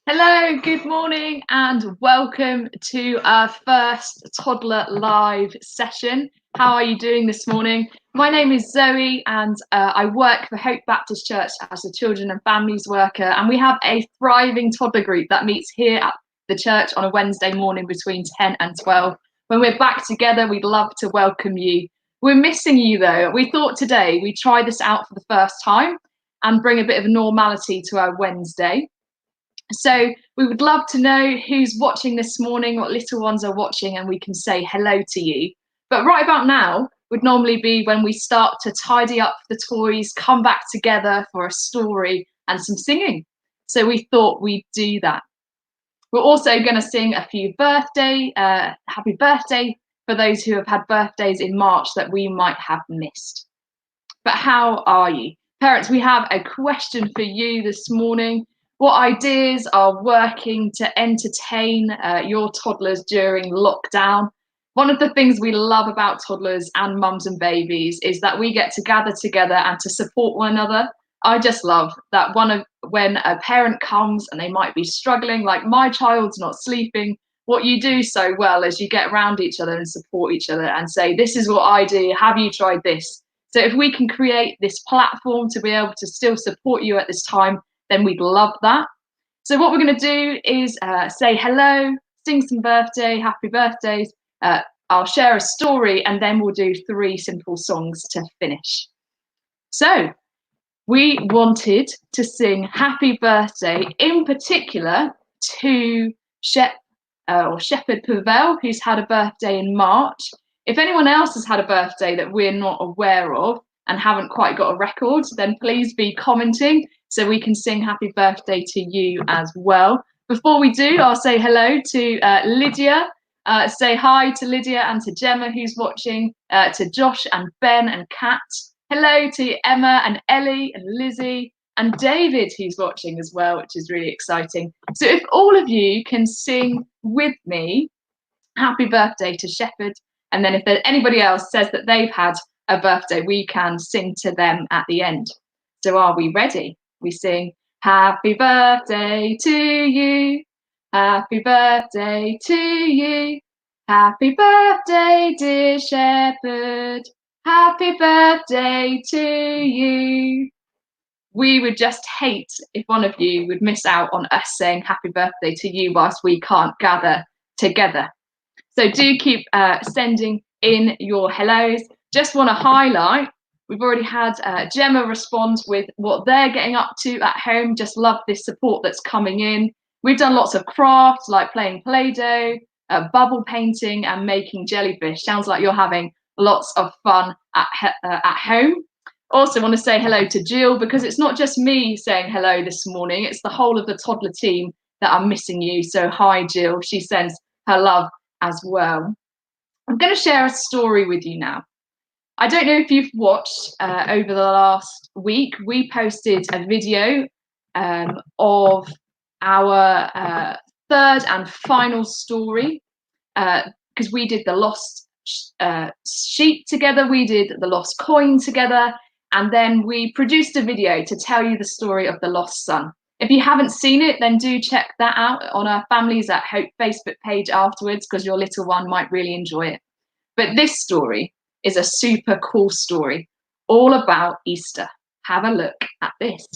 Hello, good morning, and welcome to our first Toddler Live session. How are you doing this morning? My name is Zoe, and I work for Hope Baptist Church as a children and families worker. And we have a thriving toddler group that meets here at the church on a Wednesday morning between 10 and 12. When we're back together, we'd love to welcome you. We're missing you though. We thought today we'd try this out for the first time and bring a bit of normality to our Wednesday. So we would love to know who's watching this morning, what little ones are watching, and we can say hello to you. But right about now would normally be when we start to tidy up the toys, come back together for a story and some singing. So we thought we'd do that. We're also going to sing a few happy birthday for those who have had birthdays in March that we might have missed. But how are you? Parents, we have a question for you this morning. What ideas are working to entertain your toddlers during lockdown? One of the things we love about toddlers and mums and babies is that we get to gather together and to support one another. I just love that when a parent comes and they might be struggling, like my child's not sleeping, what you do so well is you get around each other and support each other and say, this is what I do, have you tried this? So if we can create this platform to be able to still support you at this time, then we'd love that. So what we're going to do is say hello, sing some happy birthdays. I'll share a story, and then we'll do 3 simple songs to finish. So we wanted to sing happy birthday, in particular to Shepherd Pavel, who's had a birthday in March. If anyone else has had a birthday that we're not aware of and haven't quite got a record, then please be commenting so we can sing happy birthday to you as well. Before we do, I'll say hello to Lydia. Say hi to Lydia and to Gemma, who's watching, to Josh and Ben and Kat. Hello to Emma and Ellie and Lizzie and David, who's watching as well, which is really exciting. So if all of you can sing with me, happy birthday to Shepherd, and then if anybody else says that they've had a birthday, we can sing to them at the end. So are we ready? We sing, happy birthday to you, happy birthday to you, happy birthday, dear Shepherd, happy birthday to you. We would just hate if one of you would miss out on us saying happy birthday to you whilst we can't gather together. So do keep sending in your hellos. Just want to highlight, we've already had Gemma respond with what they're getting up to at home. Just love this support that's coming in. We've done lots of crafts like playing Play-Doh, bubble painting and making jellyfish. Sounds like you're having lots of fun at home. Also want to say hello to Jill, because it's not just me saying hello this morning, it's the whole of the toddler team that are missing you. So hi Jill, she sends her love as well. I'm going to share a story with you now. I don't know if you've watched over the last week, we posted a video of our 3rd and final story, because we did the lost sheep together, we did the lost coin together, and then we produced a video to tell you the story of the lost son. If you haven't seen it, then do check that out on our Families at Hope Facebook page afterwards, because your little one might really enjoy it. But this story is a super cool story all about Easter. Have a look at this.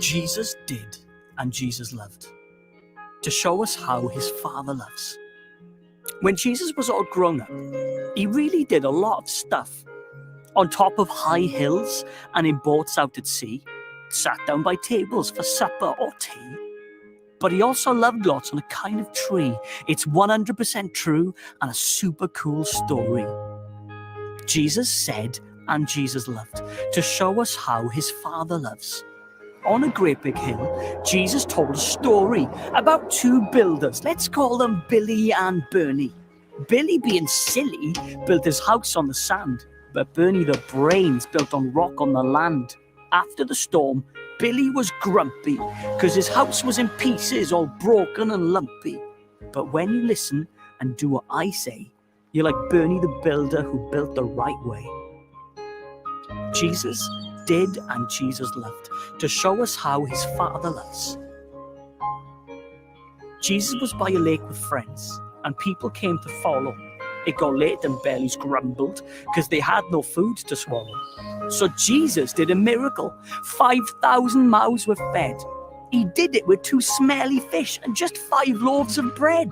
Jesus did, and Jesus loved, to show us how his Father loves. When Jesus was all grown up, he really did a lot of stuff. On top of high hills and in boats out at sea, sat down by tables for supper or tea. But he also loved lots on a kind of tree. It's 100% true and a super cool story. Jesus said, and Jesus loved, to show us how his Father loves. On a great big hill, Jesus told a story about 2 builders. Let's call them Billy and Bernie. Billy, being silly, built his house on the sand, but Bernie, the brains, built on rock on the land. After the storm, Billy was grumpy because his house was in pieces, all broken and lumpy. But when you listen and do what I say, You're like Bernie the Builder who built the right way. Jesus did and Jesus loved to show us how his Father loves. Jesus was by a lake with friends, and people came to follow. It got late and bellies grumbled because they had no food to swallow. So Jesus did a miracle. 5,000 mouths were fed. He did it with 2 smelly fish and just 5 loaves of bread.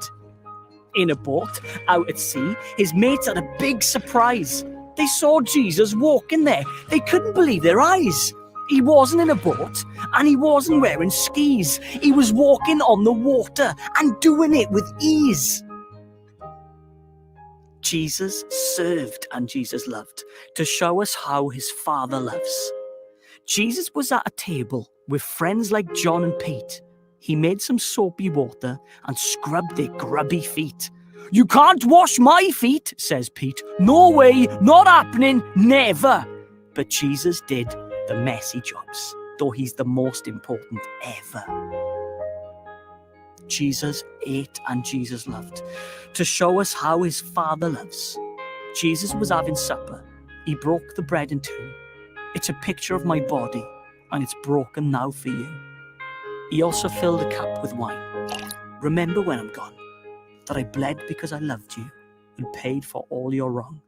In a boat out at sea, his mates had a big surprise. They saw Jesus walking there. They couldn't believe their eyes. He wasn't in a boat and he wasn't wearing skis. He was walking on the water and doing it with ease. Jesus served and Jesus loved to show us how his Father loves. Jesus was at a table with friends like John and Pete. He made some soapy water and scrubbed their grubby feet. "You can't wash my feet," says Pete. "No way, not happening, never." But Jesus did the messy jobs, though he's the most important ever. Jesus ate and Jesus loved to show us how his Father loves. Jesus was having supper. He broke the bread in 2. It's a picture of my body, and it's broken now for you. He also filled a cup with wine. Remember when I'm gone, that I bled because I loved you and paid for all your wrong.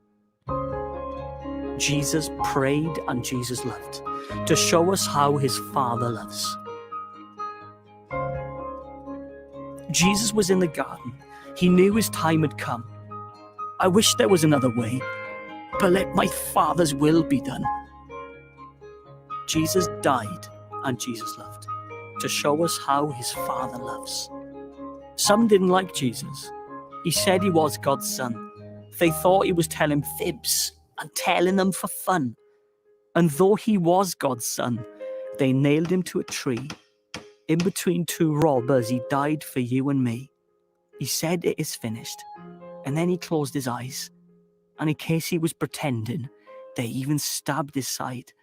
Jesus prayed and Jesus loved to show us how his Father loves. Jesus was in the garden. He knew his time had come. "I wish there was another way, but let my Father's will be done." Jesus died and Jesus loved to show us how his Father loves. Some didn't like Jesus. He said he was God's son. They thought he was telling fibs and telling them for fun. And though he was God's son, they nailed him to a tree. In between 2 robbers, he died for you and me. He said it is finished, and then he closed his eyes. And in case he was pretending, they even stabbed his side.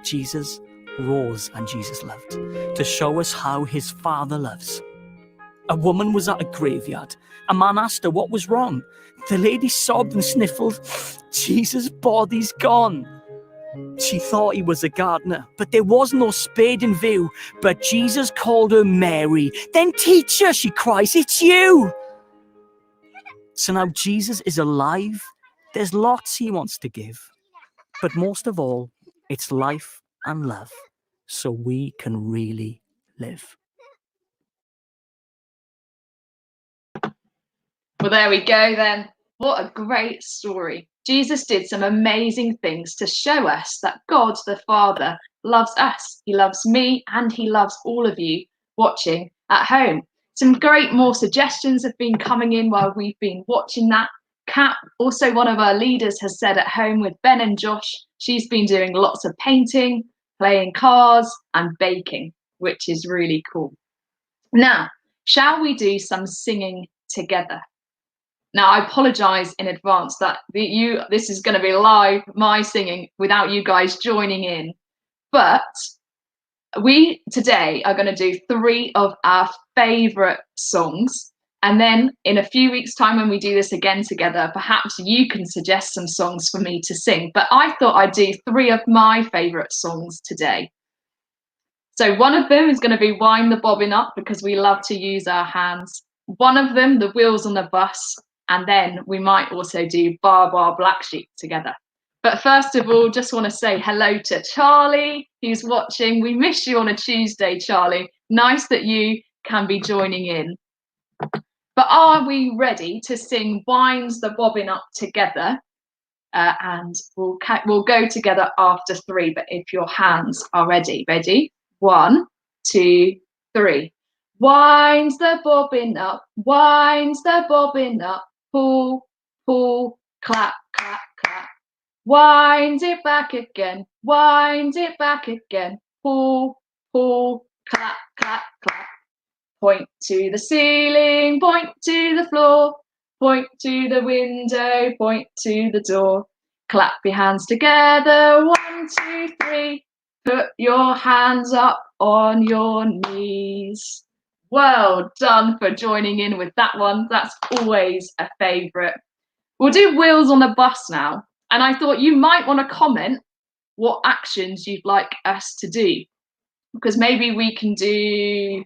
Jesus rose and Jesus loved to show us how his Father loves. A woman was at a graveyard. A man asked her what was wrong. The lady sobbed and sniffled, "Jesus' body's gone." She thought he was a gardener, but there was no spade in view. But Jesus called her Mary. "Then teacher," she cries, "it's you." So now Jesus is alive. There's lots he wants to give. But most of all, it's life and love, so we can really live. Well, there we go then. What a great story. Jesus did some amazing things to show us that God the Father loves us. He loves me and he loves all of you watching at home. Some great more suggestions have been coming in while we've been watching that. Kat, also one of our leaders, has said at home with Ben and Josh, she's been doing lots of painting, playing cars and baking, which is really cool. Now, shall we do some singing together? Now, I apologise in advance that this is going to be live, my singing, without you guys joining in. But we today are going to do 3 of our favourite songs. And then in a few weeks' time, when we do this again together, perhaps you can suggest some songs for me to sing. But I thought I'd do 3 of my favourite songs today. So one of them is going to be Wind the Bobbin Up, because we love to use our hands. One of them, The Wheels on the Bus. And then we might also do Bar Bar Black Sheep together. But first of all, just want to say hello to Charlie, who's watching. We miss you on a Tuesday, Charlie. Nice that you can be joining in. But are we ready to sing Winds the Bobbin Up together? And we'll go together after 3. But if your hands are ready. 1, 2, 3. Winds the bobbin up, winds the bobbin up. Pull, pull, clap, clap, clap. Winds it back again, winds it back again. Pull, pull, clap, clap, clap. Point to the ceiling, point to the floor. Point to the window, point to the door. Clap your hands together, 1, 2, 3. Put your hands up on your knees. Well done for joining in with that one. That's always a favourite. We'll do wheels on the bus now. And I thought you might want to comment what actions you'd like us to do. Because maybe we can do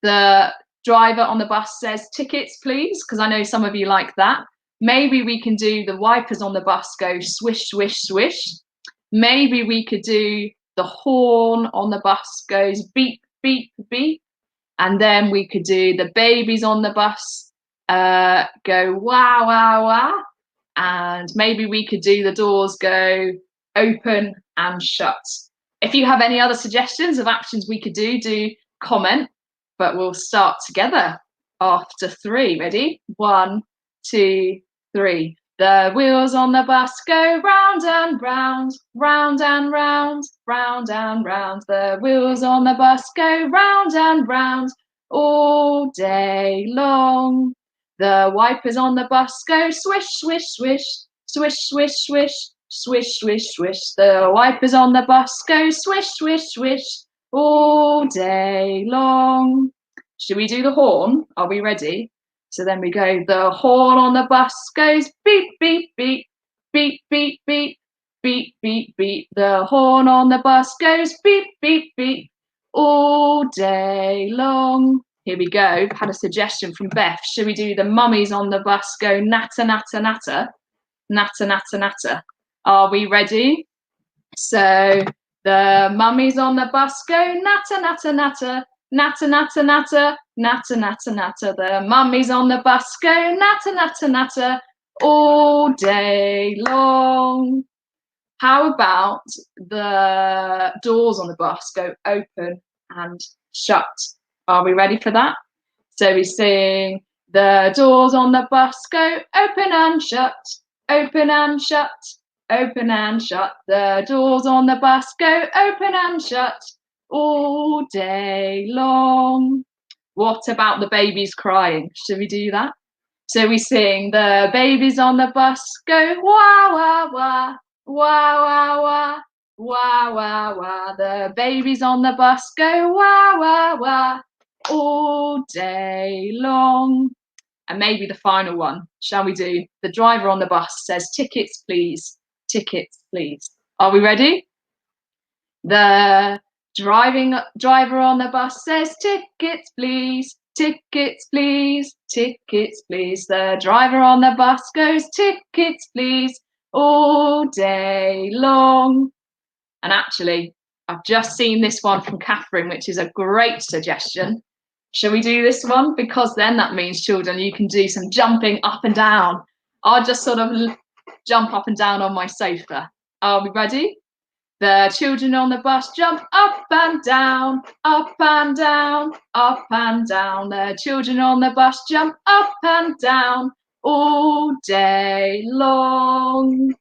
the driver on the bus says tickets, please, because I know some of you like that. Maybe we can do the wipers on the bus go swish, swish, swish. Maybe we could do the horn on the bus goes beep, beep, beep. And then we could do the babies on the bus go wow, wow, wow. And maybe we could do the doors go open and shut. If you have any other suggestions of actions we could do comment, but we'll start together after 3. Ready? 1, 2, 3. The wheels on the bus go round and round, round and round, round and round. The wheels on the bus go round and round all day long. The wipers on the bus go swish, swish, swish, swish, swish, swish, swish, swish, swish. The wipers on the bus go swish, swish, swish all day long. Should we do the horn? Are we ready? So then we go, the horn on the bus goes beep, beep, beep, beep, beep, beep, beep, beep, beep. The horn on the bus goes beep, beep, beep all day long. Here we go. Had a suggestion from Beth. Should we do the mummies on the bus go natter, natter, natter? Natter, natter, natter. Are we ready? So the mummies on the bus go natter, natter, natter. Natter, natter, natter, natter, natter, natter. The mummies on the bus go natter, natter, natter all day long. How about the doors on the bus go open and shut? Are we ready for that? So we sing, the doors on the bus go open and shut, open and shut, open and shut. The doors on the bus go open and shut all day long. What about the babies crying? Should we do that? So we sing, the babies on the bus go wah, wah, wah, wah, wah, wah, wah, wah, wah. The babies on the bus go wah, wah, wah all day long. And maybe the final one, shall we do? The driver on the bus says, tickets, please, tickets, please. Are we ready? The driver on the bus says, tickets, please, tickets, please, tickets, please. The driver on the bus goes, tickets, please, all day long. And actually, I've just seen this one from Catherine, which is a great suggestion. Shall we do this one? Because then that means, children, you can do some jumping up and down. I'll just sort of jump up and down on my sofa. Are we ready? The children on the bus jump up and down, up and down, up and down. The children on the bus jump up and down all day long.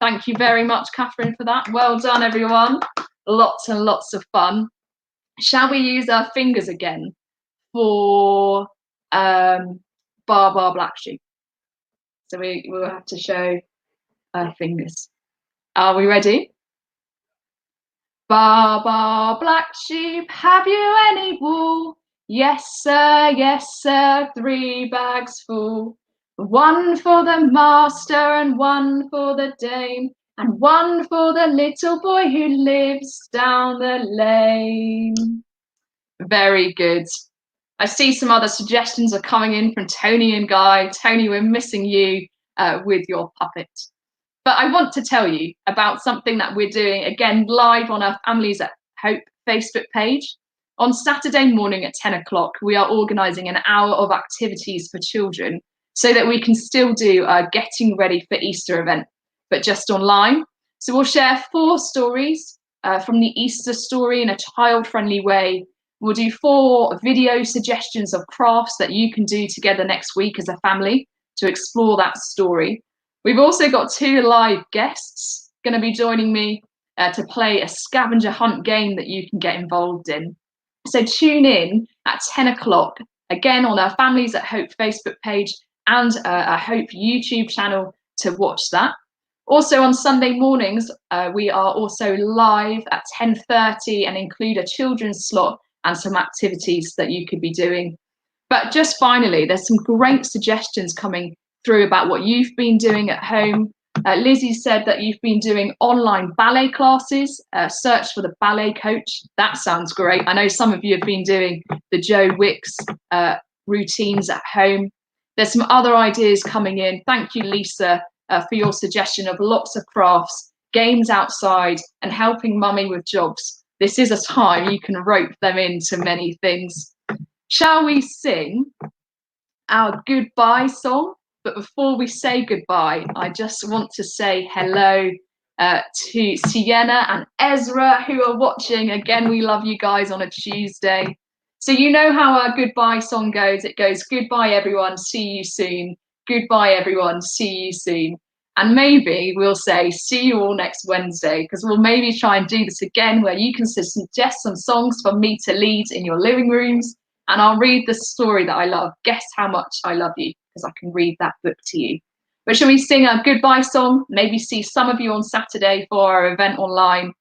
Thank you very much, Catherine, for that. Well done, everyone. Lots and lots of fun. Shall we use our fingers again for Bar Bar Black Sheep? So we will have to show our fingers. Are we ready? Bar Bar Black Sheep, have you any wool? Yes, sir, 3 bags full. 1 for the master and 1 for the dame, and 1 for the little boy who lives down the lane. Very good. I see some other suggestions are coming in from Tony and Guy. Tony, we're missing you with your puppet. But I want to tell you about something that we're doing, again, live on our Families at Hope Facebook page. On Saturday morning at 10 o'clock, we are organising an hour of activities for children so that we can still do a Getting Ready for Easter event, but just online. So we'll share 4 stories from the Easter story in a child-friendly way. We'll do 4 video suggestions of crafts that you can do together next week as a family to explore that story. We've also got 2 live guests going to be joining me to play a scavenger hunt game that you can get involved in. So tune in at 10 o'clock, again on our Families at Hope Facebook page and our Hope YouTube channel to watch that. Also on Sunday mornings, we are also live at 10:30 and include a children's slot and some activities that you could be doing. But just finally, there's some great suggestions coming through about what you've been doing at home. Lizzie said that you've been doing online ballet classes. Search for the ballet coach. That sounds great. I know some of you have been doing the Joe Wicks routines at home. There's some other ideas coming in. Thank you, Lisa, for your suggestion of lots of crafts, games outside, and helping mummy with jobs. This is a time you can rope them into many things. Shall we sing our goodbye song? But before we say goodbye, I just want to say hello to Sienna and Ezra who are watching. Again, we love you guys on a Tuesday. So you know how our goodbye song goes. It goes, goodbye everyone, see you soon. Goodbye everyone, see you soon. And maybe we'll say, see you all next Wednesday, because we'll maybe try and do this again where you can suggest some songs for me to lead in your living rooms. And I'll read the story that I love. Guess how much I love you, because I can read that book to you. But shall we sing a goodbye song? Maybe see some of you on Saturday for our event online,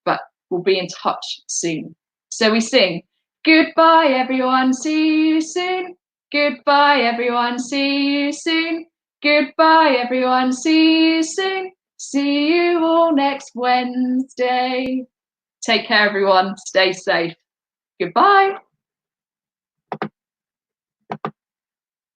but we'll be in touch soon. So we sing, goodbye everyone, see you soon. Goodbye everyone, see you soon. Goodbye everyone, see you soon. See you all next Wednesday. Take care everyone, stay safe. Goodbye.